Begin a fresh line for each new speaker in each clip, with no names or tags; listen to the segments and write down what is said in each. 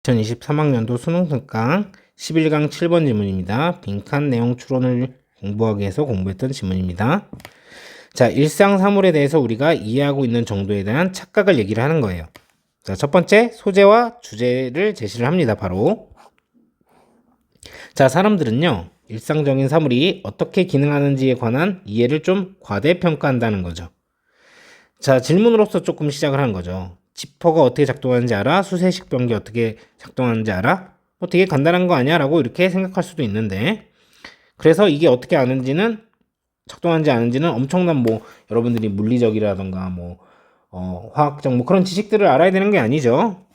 2023학년도 수능 특강 11강 7번 질문입니다. 빈칸 내용 추론을 공부하기 위해서 공부했던 질문입니다. 자, 일상 사물에 대해서 우리가 이해하고 있는 정도에 대한 착각을 얘기를 하는 거예요. 자, 첫 번째, 소재와 주제를 제시를 합니다. 바로. 자, 사람들은요, 일상적인 사물이 어떻게 기능하는지에 관한 이해를 좀 과대평가한다는 거죠. 자, 질문으로서 조금 시작을 한 거죠. 지퍼가 어떻게 작동하는지 알아? 수세식 변기 어떻게 작동하는지 알아? 뭐 되게 간단한 거 아니야? 라고 이렇게 생각할 수도 있는데, 그래서 이게 어떻게 아는지는, 작동하는지 아는지는 엄청난 뭐 여러분들이 물리적이라던가 뭐 화학적 뭐 그런 지식들을 알아야 되는 게 아니죠.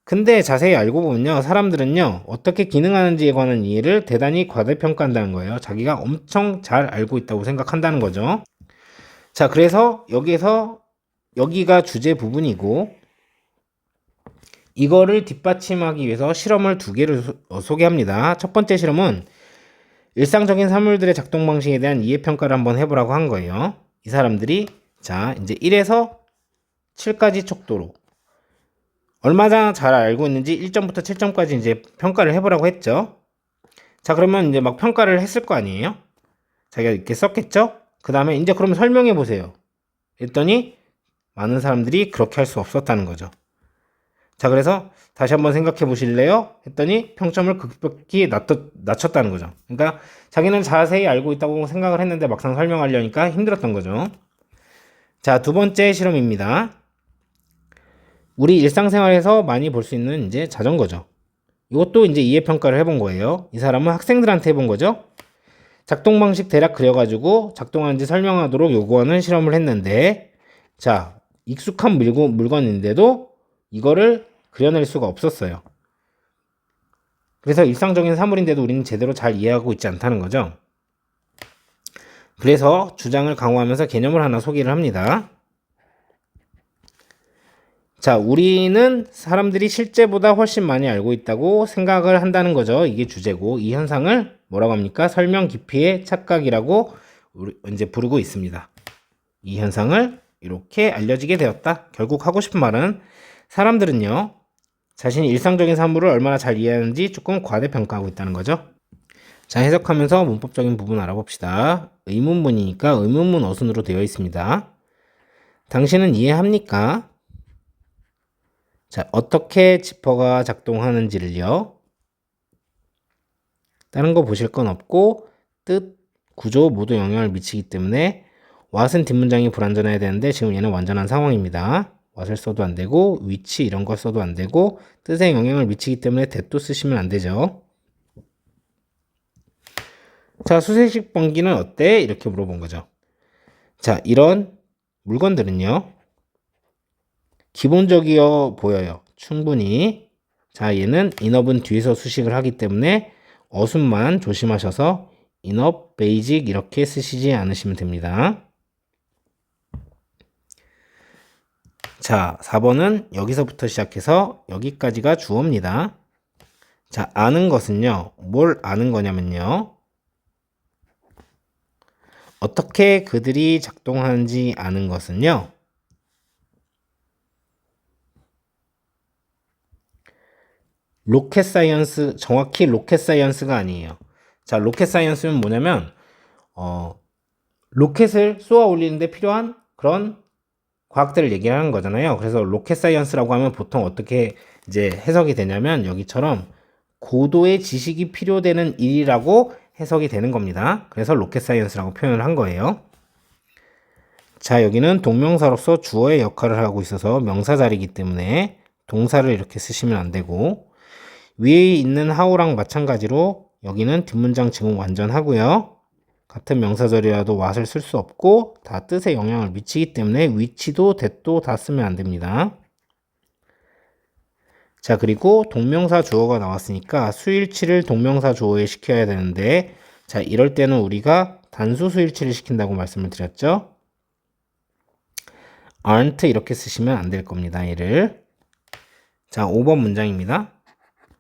근데 자세히 알고 보면요, 사람들은요, 어떻게 기능하는지에 관한 이해를 대단히 과대평가한다는 거예요. 자기가 엄청 잘 알고 있다고 생각한다는 거죠. 자, 그래서 여기가 주제 부분이고, 이거를 뒷받침하기 위해서 실험을 두 개를 소개합니다. 첫 번째 실험은 일상적인 사물들의 작동 방식에 대한 이해 평가를 한번 해보라고 한 거예요. 이 사람들이 자, 이제 1에서 7까지 척도로 얼마나 잘 알고 있는지 1점부터 7점까지 이제 평가를 해보라고 했죠. 자, 그러면 이제 막 평가를 했을 거 아니에요? 자기가 이렇게 썼겠죠? 그 다음에 이제 그럼 설명해 보세요. 했더니 많은 사람들이 그렇게 할 수 없었다는 거죠. 자, 그래서 다시 한번 생각해 보실래요? 했더니 평점을 급격히 낮췄다는 거죠. 그러니까 자기는 자세히 알고 있다고 생각을 했는데 막상 설명하려니까 힘들었던 거죠. 자, 두 번째 실험입니다. 우리 일상생활에서 많이 볼 수 있는 이제 자전거죠. 이것도 이제 이해평가를 해본 거예요. 이 사람은 학생들한테 해본 거죠. 작동 방식 대략 그려가지고 작동하는지 설명하도록 요구하는 실험을 했는데, 자, 익숙한 물건인데도 이거를 그려낼 수가 없었어요. 그래서 일상적인 사물인데도 우리는 제대로 잘 이해하고 있지 않다는 거죠. 그래서 주장을 강화하면서 개념을 하나 소개를 합니다. 자, 우리는 사람들이 실제보다 훨씬 많이 알고 있다고 생각을 한다는 거죠. 이게 주제고, 이 현상을 뭐라고 합니까? 설명 깊이의 착각이라고 이제 부르고 있습니다. 이 현상을 이렇게 알려지게 되었다. 결국 하고 싶은 말은 사람들은요, 자신이 일상적인 사물을 얼마나 잘 이해하는지 조금 과대평가하고 있다는 거죠. 자, 해석하면서 문법적인 부분 알아봅시다. 의문문이니까 의문문 어순으로 되어 있습니다. 당신은 이해합니까? 자, 어떻게 지퍼가 작동하는지를요. 다른 거 보실 건 없고 뜻, 구조 모두 영향을 미치기 때문에 what은 뒷문장이 불완전해야 되는데 지금 얘는 완전한 상황입니다. what을 써도 안 되고 which 이런 거 써도 안 되고 뜻에 영향을 미치기 때문에 that도 쓰시면 안 되죠. 자, 수세식 변기는 어때? 이렇게 물어본 거죠. 자, 이런 물건들은요, 기본적이어 보여요. 충분히. 자, 얘는 인업은 뒤에서 수식을 하기 때문에 어순만 조심하셔서 인업, 베이직 이렇게 쓰시지 않으시면 됩니다. 자, 4번은 여기서부터 시작해서 여기까지가 주어입니다. 자, 아는 것은요, 뭘 아는 거냐면요, 어떻게 그들이 작동하는지 아는 것은요, 로켓 사이언스, 정확히 로켓 사이언스가 아니에요. 자, 로켓 사이언스는 뭐냐면 로켓을 쏘아 올리는데 필요한 그런 과학들을 얘기하는 거잖아요. 그래서 로켓 사이언스라고 하면 보통 어떻게 이제 해석이 되냐면 여기처럼 고도의 지식이 필요되는 일이라고 해석이 되는 겁니다. 그래서 로켓 사이언스라고 표현을 한 거예요. 자, 여기는 동명사로서 주어의 역할을 하고 있어서 명사 자리이기 때문에 동사를 이렇게 쓰시면 안 되고, 위에 있는 how랑 마찬가지로 여기는 뒷문장 지금 완전하고요. 같은 명사 자리라도 what을 쓸 수 없고 다 뜻에 영향을 미치기 때문에 which도 that도 다 쓰면 안 됩니다. 자, 그리고 동명사 주어가 나왔으니까 수일치를 동명사 주어에 시켜야 되는데, 자, 이럴 때는 우리가 단수 수일치를 시킨다고 말씀을 드렸죠. aren't 이렇게 쓰시면 안 될 겁니다. 얘를. 자, 5번 문장입니다.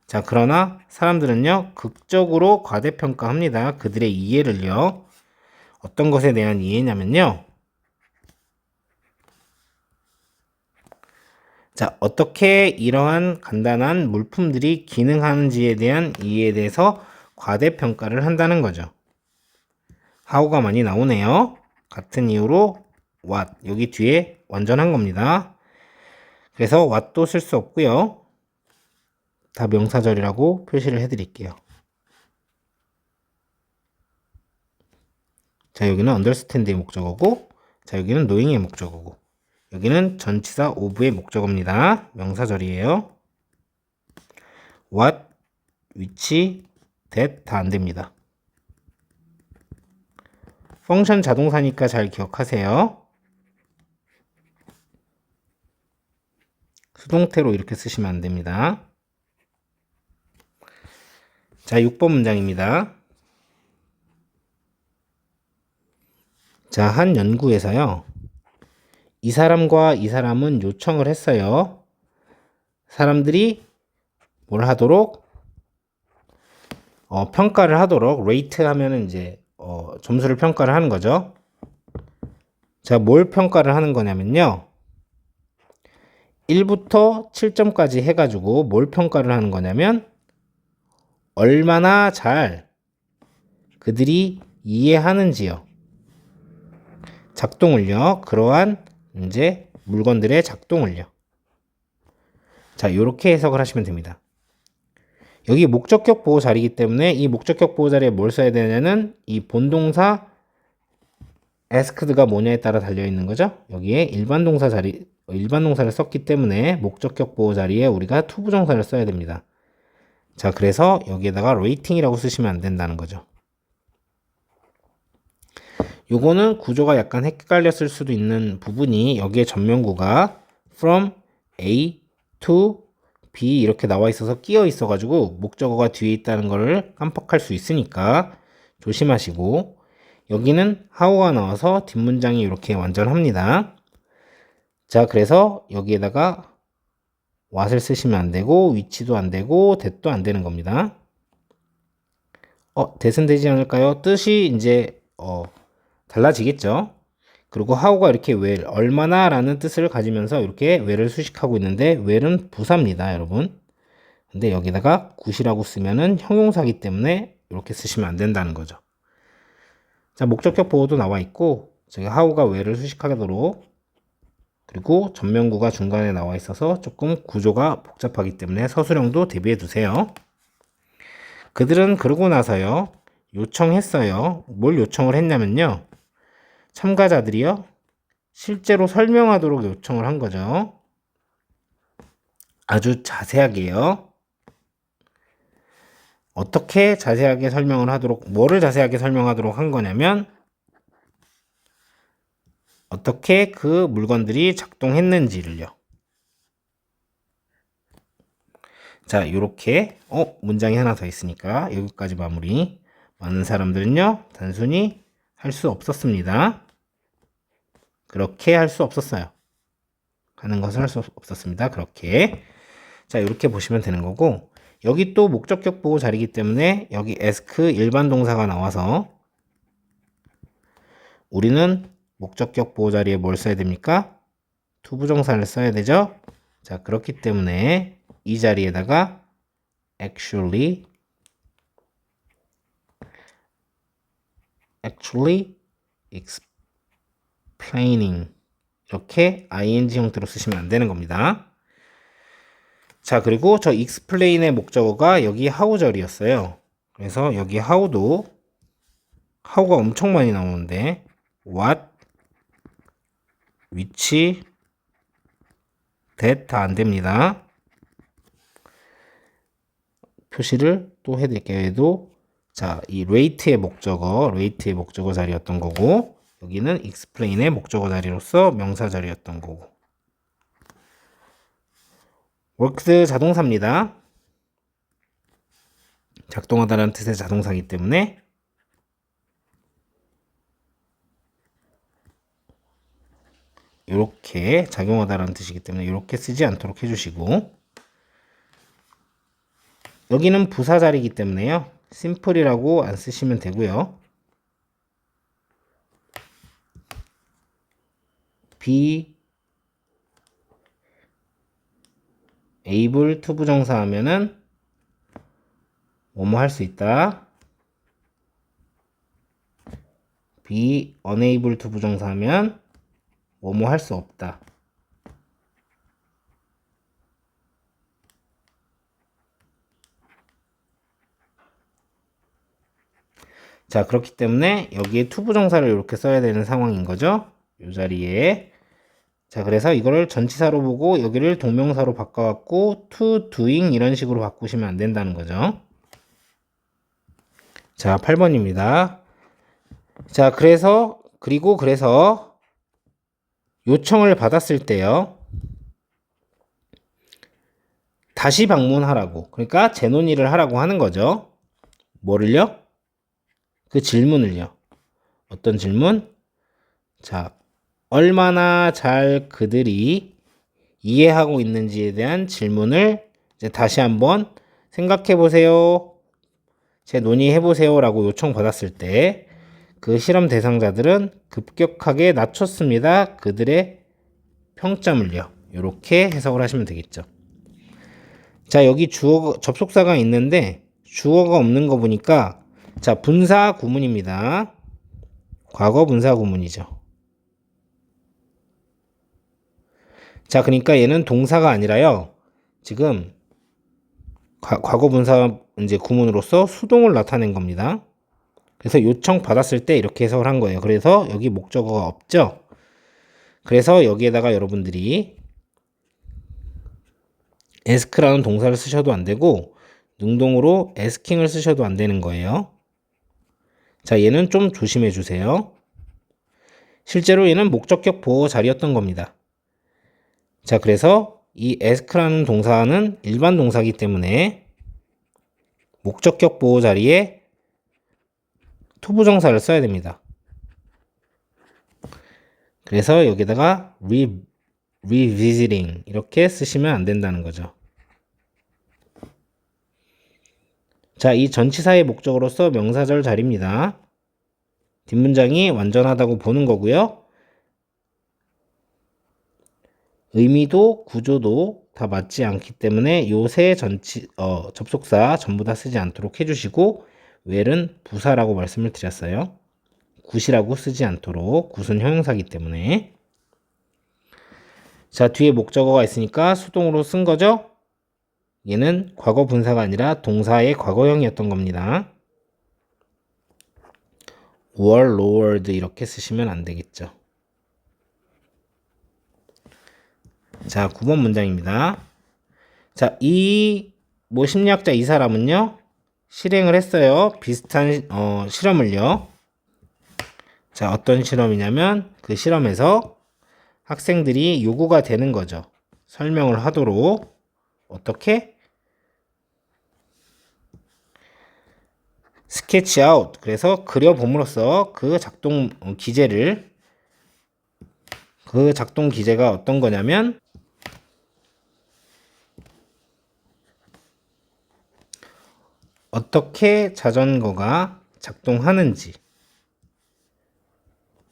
자, 그러나 사람들은요, 극적으로 과대평가합니다. 그들의 이해를요. 어떤 것에 대한 이해냐면요. 자, 어떻게 이러한 간단한 물품들이 기능하는지에 대한 이해에 대해서 과대평가를 한다는 거죠. how가 많이 나오네요. 같은 이유로 what, 여기 뒤에 완전한 겁니다. 그래서 what도 쓸 수 없고요. 다 명사절이라고 표시를 해드릴게요. 자, 여기는 understand의 목적어고, 자, 여기는 knowing의 목적어고, 여기는 전치사 of의 목적어입니다. 명사절이에요. what, which, that 다 안됩니다. 펑션 자동사니까 잘 기억하세요. 수동태로 이렇게 쓰시면 안됩니다. 자, 6번 문장입니다. 자, 한 연구에서요. 이 사람과 이 사람은 요청을 했어요. 사람들이 뭘 하도록? 평가를 하도록, rate 하면은 이제, 점수를 평가를 하는 거죠. 자, 뭘 평가를 하는 거냐면요. 1부터 7점까지 해가지고 뭘 평가를 하는 거냐면, 얼마나 잘 그들이 이해하는지요. 작동을요. 그러한 이제 물건들의 작동을요. 자, 이렇게 해석을 하시면 됩니다. 여기 목적격 보호 자리이기 때문에 이 목적격 보호 자리에 뭘 써야 되냐는 이 본동사 asked가 뭐냐에 따라 달려 있는 거죠. 여기에 일반 동사를 썼기 때문에 목적격 보호 자리에 우리가 투부정사를 써야 됩니다. 자, 그래서 여기에다가 rating이라고 쓰시면 안 된다는 거죠. 요거는 구조가 약간 헷갈렸을 수도 있는 부분이 여기에 전면구가 from A to B 이렇게 나와 있어서 끼어 있어 가지고 목적어가 뒤에 있다는 것을 깜빡할 수 있으니까 조심하시고, 여기는 how가 나와서 뒷문장이 이렇게 완전합니다. 자, 그래서 여기에다가 what을 쓰시면 안 되고 which도 안 되고 that도 안 되는 겁니다. that은 되지 않을까요? 뜻이 이제 달라지겠죠. 그리고 how가 이렇게 where, 얼마나 라는 뜻을 가지면서 이렇게 where를 수식하고 있는데 where는 부사입니다, 여러분. 근데 여기다가 굿이라고 쓰면은 형용사기 때문에 이렇게 쓰시면 안 된다는 거죠. 자, 목적격 보호도 나와 있고, 저기 how가 where를 수식하도록, 그리고 전면구가 중간에 나와 있어서 조금 구조가 복잡하기 때문에 서술형도 대비해 두세요. 그들은 그러고 나서요, 요청했어요. 뭘 요청을 했냐면요, 참가자들이요, 실제로 설명하도록 요청을 한 거죠. 아주 자세하게요. 어떻게 자세하게 설명을 하도록, 뭐를 자세하게 설명하도록 한 거냐면, 어떻게 그 물건들이 작동했는지를요. 자, 요렇게 문장이 하나 더 있으니까 여기까지 마무리. 많은 사람들은요, 단순히 할 수 없었습니다. 그렇게 할 수 없었어요. 하는 것을 할 수 없었습니다. 그렇게. 자, 이렇게 보시면 되는 거고, 여기 또 목적격 보호 자리이기 때문에 여기 ask 일반 동사가 나와서 우리는 목적격 보호 자리에 뭘 써야 됩니까? 투부정사를 써야 되죠. 자, 그렇기 때문에 이 자리에다가 actually explaining 이렇게 ing 형태로 쓰시면 안 되는 겁니다. 자, 그리고 저 explain의 목적어가 여기 how 절이었어요. 그래서 여기 how가 엄청 많이 나오는데 what, which, that 다 안 됩니다. 표시를 또 해드릴게요. 얘도 자, 이 rate의 목적어 자리였던 거고, 여기는 explain의 목적어 자리로서 명사 자리였던 거고. works 자동사입니다. 작동하다라는 뜻의 자동사이기 때문에 이렇게 작용하다라는 뜻이기 때문에 이렇게 쓰지 않도록 해주시고, 여기는 부사 자리이기 때문에요, simple이라고 안 쓰시면 되고요. be able to 부정사하면은 뭐뭐 할 수 있다. be unable to 부정사하면 뭐뭐 할 수 없다. 자, 그렇기 때문에 여기에 to 부정사를 이렇게 써야 되는 상황인 거죠. 이 자리에. 자, 그래서 이거를 전치사로 보고 여기를 동명사로 바꿔갖고 to doing 이런 식으로 바꾸시면 안 된다는 거죠. 자, 8번입니다. 자, 그래서 요청을 받았을 때요. 다시 방문하라고. 그러니까 재논의를 하라고 하는 거죠. 뭐를요? 그 질문을요. 어떤 질문? 자, 얼마나 잘 그들이 이해하고 있는지에 대한 질문을 이제 다시 한번 생각해 보세요. 논의해 보세요. 라고 요청받았을 때 그 실험 대상자들은 급격하게 낮췄습니다. 그들의 평점을요. 이렇게 해석을 하시면 되겠죠. 자, 여기 주어, 접속사가 있는데 주어가 없는 거 보니까 자, 분사 구문입니다. 과거 분사 구문이죠. 자, 그러니까 얘는 동사가 아니라요. 지금 과거 분사 이제 구문으로서 수동을 나타낸 겁니다. 그래서 요청 받았을 때 이렇게 해석을 한 거예요. 그래서 여기 목적어가 없죠. 그래서 여기에다가 여러분들이 ask라는 동사를 쓰셔도 안 되고 능동으로 asking을 쓰셔도 안 되는 거예요. 자, 얘는 좀 조심해 주세요. 실제로 얘는 목적격 보호 자리였던 겁니다. 자, 그래서 이 ask라는 동사는 일반 동사이기 때문에 목적격 보호 자리에 to 부정사를 써야 됩니다. 그래서 여기다가 revisiting 이렇게 쓰시면 안 된다는 거죠. 자, 이 전치사의 목적으로서 명사절 자리입니다. 뒷문장이 완전하다고 보는 거고요. 의미도 구조도 다 맞지 않기 때문에 요 세 접속사 전부 다 쓰지 않도록 해주시고 where은 부사라고 말씀을 드렸어요. 굿이라고 쓰지 않도록. 굿은 형용사이기 때문에. 자, 뒤에 목적어가 있으니까 수동으로 쓴 거죠. 얘는 과거 분사가 아니라 동사의 과거형이었던 겁니다. were lowered 이렇게 쓰시면 안 되겠죠. 자, 9번 문장입니다. 자, 심리학자 이 사람은요, 실행을 했어요. 비슷한 실험을요. 자, 어떤 실험이냐면 그 실험에서 학생들이 요구가 되는 거죠. 설명을 하도록. 어떻게? 스케치 아웃. 그래서 그려봄으로써 그 작동 기제가 어떤 거냐면 어떻게 자전거가 작동하는지.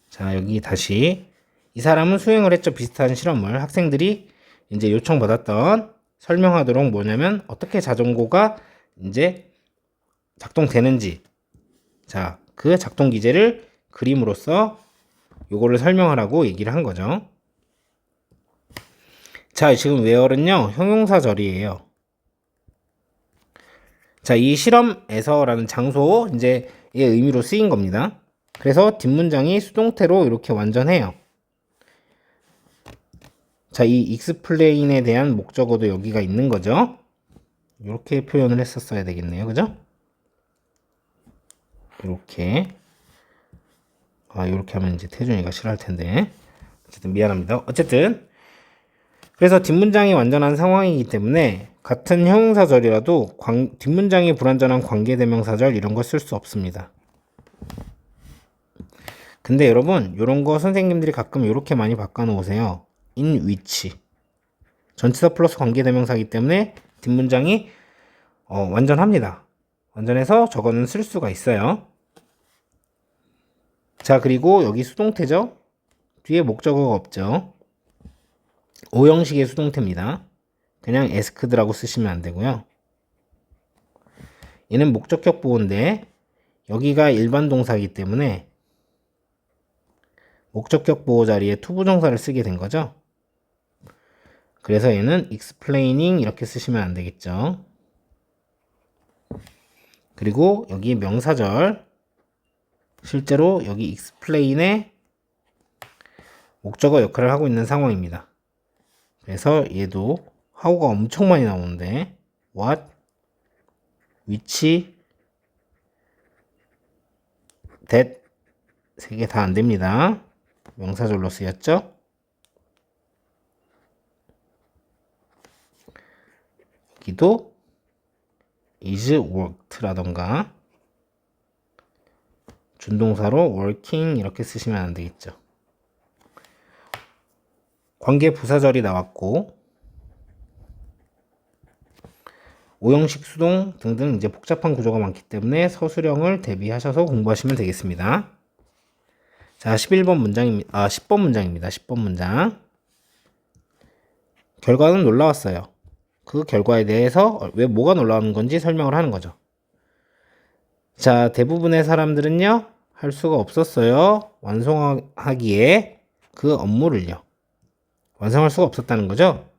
자, 여기 다시 이 사람은 수행을 했죠. 비슷한 실험을 학생들이 이제 요청받았던 설명하도록 뭐냐면 어떻게 자전거가 이제 작동되는지. 자, 그 작동 기제를 그림으로써 요거를 설명하라고 얘기를 한 거죠. 자, 지금 where은요 형용사절이에요. 자, 이 실험에서라는 장소 이제 의 의미로 쓰인 겁니다. 그래서 뒷문장이 수동태로 이렇게 완전해요. 자, 이 explain에 대한 목적어도 여기가 있는 거죠. 이렇게 표현을 했었어야 되겠네요. 그죠? 이렇게. 이렇게 하면 이제 태준이가 싫어할 텐데. 어쨌든 미안합니다. 어쨌든. 그래서 뒷문장이 완전한 상황이기 때문에 같은 형용사절이라도 뒷문장이 불완전한 관계대명사절 이런 거 쓸 수 없습니다. 근데 여러분, 이런 거 선생님들이 가끔 이렇게 많이 바꿔놓으세요. in which. 전치사 플러스 관계대명사이기 때문에 뒷문장이 완전합니다. 완전해서 저거는 쓸 수가 있어요. 자, 그리고 여기 수동태죠. 뒤에 목적어가 없죠. 5형식의 수동태입니다. 그냥 asked라고 쓰시면 안 되고요. 얘는 목적격 보호인데 여기가 일반 동사이기 때문에 목적격 보호 자리에 투부정사를 쓰게 된 거죠. 그래서 얘는 explaining 이렇게 쓰시면 안 되겠죠. 그리고 여기 명사절 실제로 여기 explain의 목적어 역할을 하고 있는 상황입니다. 그래서 얘도 how가 엄청 많이 나오는데 what, which, that 세 개 다 안 됩니다. 명사절로 쓰였죠. 여기도 is worked라던가 준동사로 working 이렇게 쓰시면 안 되겠죠. 관계 부사절이 나왔고 오형식 수동 등등 이제 복잡한 구조가 많기 때문에 서술형을 대비하셔서 공부하시면 되겠습니다. 자, 11번 문장입니다. 10번 문장입니다. 10번 문장. 결과는 놀라웠어요. 그 결과에 대해서 왜 뭐가 놀라운 건지 설명을 하는 거죠. 자, 대부분의 사람들은요, 할 수가 없었어요. 완성하기에 그 업무를요. 완성할 수가 없었다는 거죠.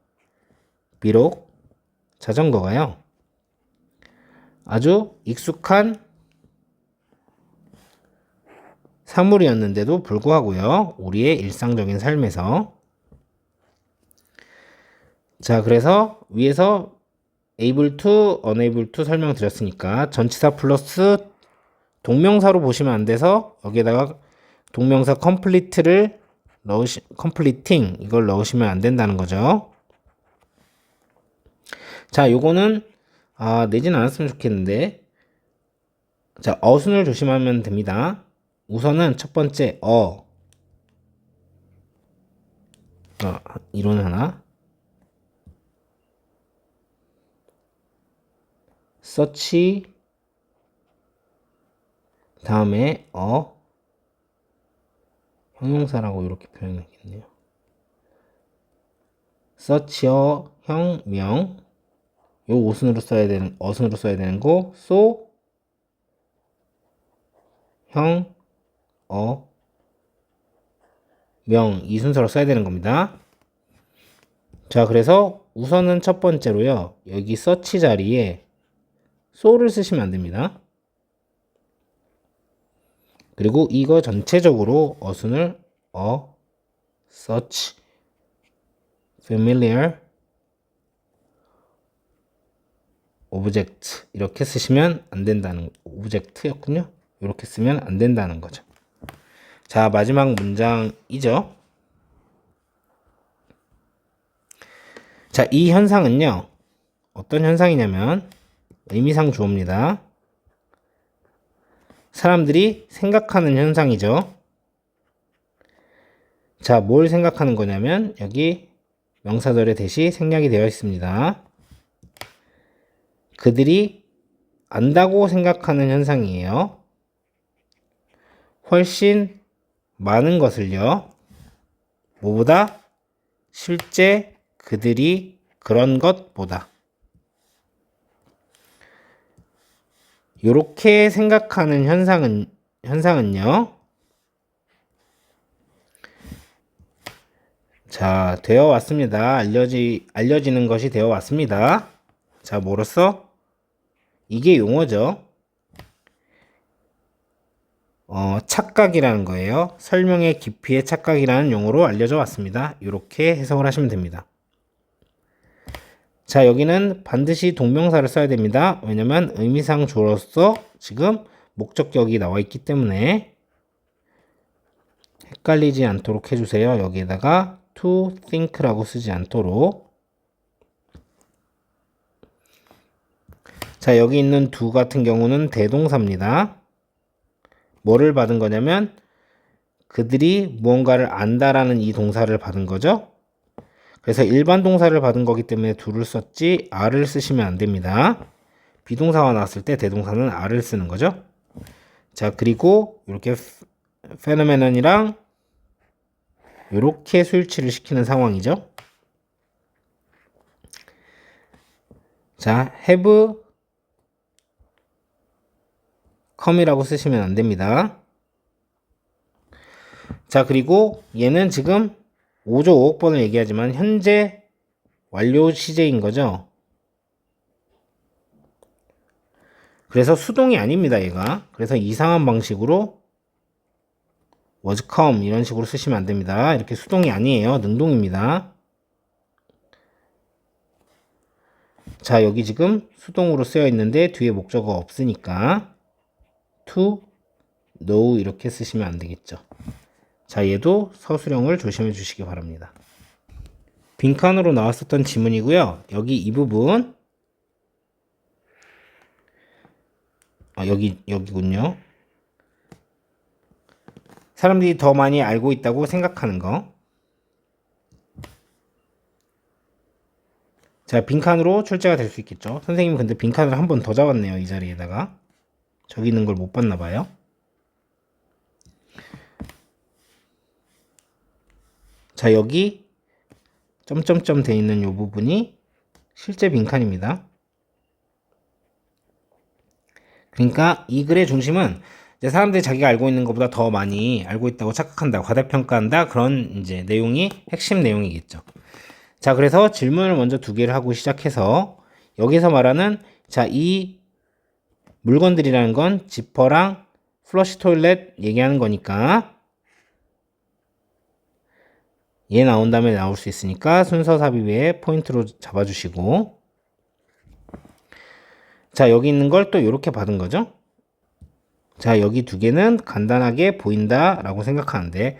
비록 자전거가요. 아주 익숙한 사물이었는데도 불구하고요. 우리의 일상적인 삶에서 자, 그래서 위에서 able to, unable to 설명드렸으니까 전치사 플러스 동명사로 보시면 안 돼서 여기에다가 동명사 complete를 completing 이걸 넣으시면 안 된다는 거죠. 자, 요거는 내진 않았으면 좋겠는데 자, 어순을 조심하면 됩니다. 우선은 첫 번째 이론 하나 search 다음에 형용사라고 이렇게 표현하겠네요. search어 형명 요 어순으로 써야 되는 거 so 형 명 이 순서로 써야 되는 겁니다. 자, 그래서 우선은 첫 번째로요. 여기 search 자리에 so를 쓰시면 안 됩니다. 그리고 이거 전체적으로 어순을 search familiar object 이렇게 쓰시면 안 된다는 오브젝트였군요. 이렇게 쓰면 안 된다는 거죠. 자, 마지막 문장이죠. 자, 이 현상은요. 어떤 현상이냐면 의미상 주어입니다. 사람들이 생각하는 현상이죠. 자, 뭘 생각하는 거냐면 여기 명사절의 대시 생략이 되어 있습니다. 그들이 안다고 생각하는 현상이에요. 훨씬 많은 것을요. 뭐보다? 실제 그들이 그런 것보다. 요렇게 생각하는 현상은요. 자, 되어 왔습니다. 알려지는 것이 되어 왔습니다. 자, 뭐로써? 이게 용어죠. 착각이라는 거예요. 설명의 깊이의 착각이라는 용어로 알려져 왔습니다. 이렇게 해석을 하시면 됩니다. 자, 여기는 반드시 동명사를 써야 됩니다. 왜냐면 의미상 주어로서 지금 목적격이 나와 있기 때문에 헷갈리지 않도록 해주세요. 여기에다가 to think라고 쓰지 않도록. 자, 여기 있는 do 같은 경우는 대동사입니다. 뭐를 받은 거냐면 그들이 무언가를 안다라는 이 동사를 받은 거죠. 그래서 일반 동사를 받은 거기 때문에 do를 썼지 are를 쓰시면 안 됩니다. 비동사가 나왔을 때 대동사는 are를 쓰는 거죠. 자, 그리고 이렇게 phenomenon이랑 이렇게 수일치를 시키는 상황이죠. 자, have come이라고 쓰시면 안 됩니다. 자, 그리고 얘는 지금 5조 5억 번을 얘기하지만 현재 완료 시제인 거죠. 그래서 수동이 아닙니다, 얘가. 그래서 이상한 방식으로 was come 이런 식으로 쓰시면 안 됩니다. 이렇게 수동이 아니에요. 능동입니다. 자, 여기 지금 수동으로 쓰여 있는데 뒤에 목적어가 없으니까 to know 이렇게 쓰시면 안 되겠죠. 자, 얘도 서술형을 조심해 주시기 바랍니다. 빈칸으로 나왔었던 지문이고요. 여기 이 부분 여기군요. 사람들이 더 많이 알고 있다고 생각하는 거. 자, 빈칸으로 출제가 될 수 있겠죠. 선생님 근데 빈칸을 한 번 더 잡았네요. 이 자리에다가. 저기 있는 걸 못 봤나 봐요. 자, 여기 점점점 돼 있는 이 부분이 실제 빈칸입니다. 그러니까 이 글의 중심은 이제 사람들이 자기가 알고 있는 것보다 더 많이 알고 있다고 착각한다, 과대평가한다, 그런 이제 내용이 핵심 내용이겠죠. 자, 그래서 질문을 먼저 두 개를 하고 시작해서 여기서 말하는 자, 이 물건들이라는 건 지퍼랑 플러시 토일렛 얘기하는 거니까 얘 나온 다음에 나올 수 있으니까 순서 삽입에 포인트로 잡아주시고, 자, 여기 있는 걸 또 이렇게 받은 거죠. 자, 여기 두 개는 간단하게 보인다 라고 생각하는데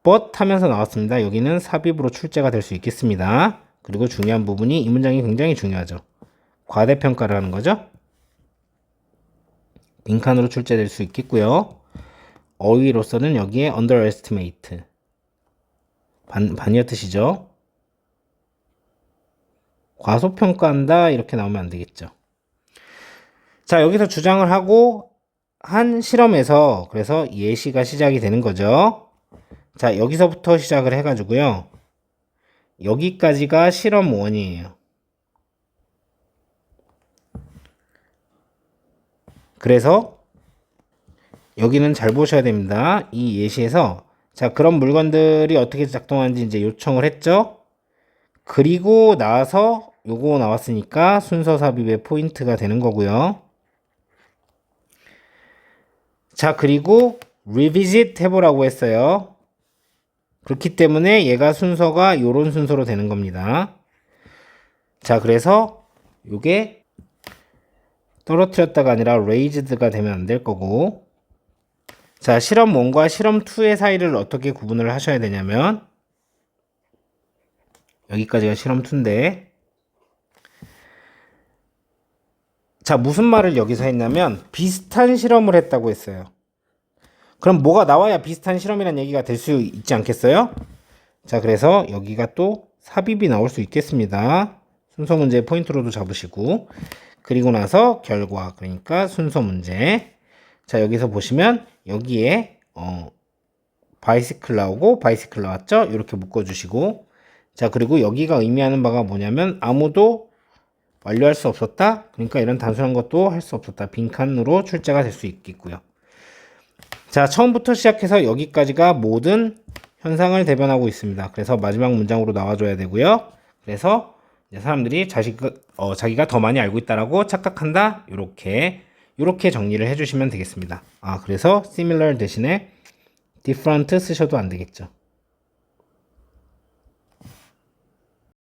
but 하면서 나왔습니다. 여기는 삽입으로 출제가 될 수 있겠습니다. 그리고 중요한 부분이 이 문장이 굉장히 중요하죠. 과대평가를 하는 거죠. 빈칸으로 출제될 수 있겠고요. 어휘로서는 여기에 underestimate 반이어 뜻이죠. 과소평가한다 이렇게 나오면 안 되겠죠. 자, 여기서 주장을 하고 한 실험에서 그래서 예시가 시작이 되는 거죠. 자, 여기서부터 시작을 해가지고요. 여기까지가 실험 1이에요. 그래서 여기는 잘 보셔야 됩니다. 이 예시에서 자, 그런 물건들이 어떻게 작동하는지 이제 요청을 했죠. 그리고 나서 요거 나왔으니까 순서 삽입의 포인트가 되는 거고요. 자, 그리고 revisit 해보라고 했어요. 그렇기 때문에 얘가 순서가 요런 순서로 되는 겁니다. 자, 그래서 요게 떨어뜨렸다가 아니라 raised가 되면 안 될 거고, 자, 실험 1과 실험 2의 사이를 어떻게 구분을 하셔야 되냐면 여기까지가 실험 2인데, 자, 무슨 말을 여기서 했냐면 비슷한 실험을 했다고 했어요. 그럼 뭐가 나와야 비슷한 실험이란 얘기가 될 수 있지 않겠어요? 자, 그래서 여기가 또 삽입이 나올 수 있겠습니다. 순서 문제 포인트로도 잡으시고, 그리고 나서 결과, 그러니까 순서 문제. 자, 여기서 보시면 여기에 바이시클 나오고 바이시클 나왔죠? 이렇게 묶어주시고, 자, 그리고 여기가 의미하는 바가 뭐냐면 아무도 완료할 수 없었다. 그러니까 이런 단순한 것도 할 수 없었다. 빈칸으로 출제가 될 수 있겠고요. 자, 처음부터 시작해서 여기까지가 모든 현상을 대변하고 있습니다. 그래서 마지막 문장으로 나와줘야 되고요. 그래서 이제 사람들이 자기가 더 많이 알고 있다라고 착각한다. 요렇게 정리를 해주시면 되겠습니다. 그래서 similar 대신에 different 쓰셔도 안 되겠죠.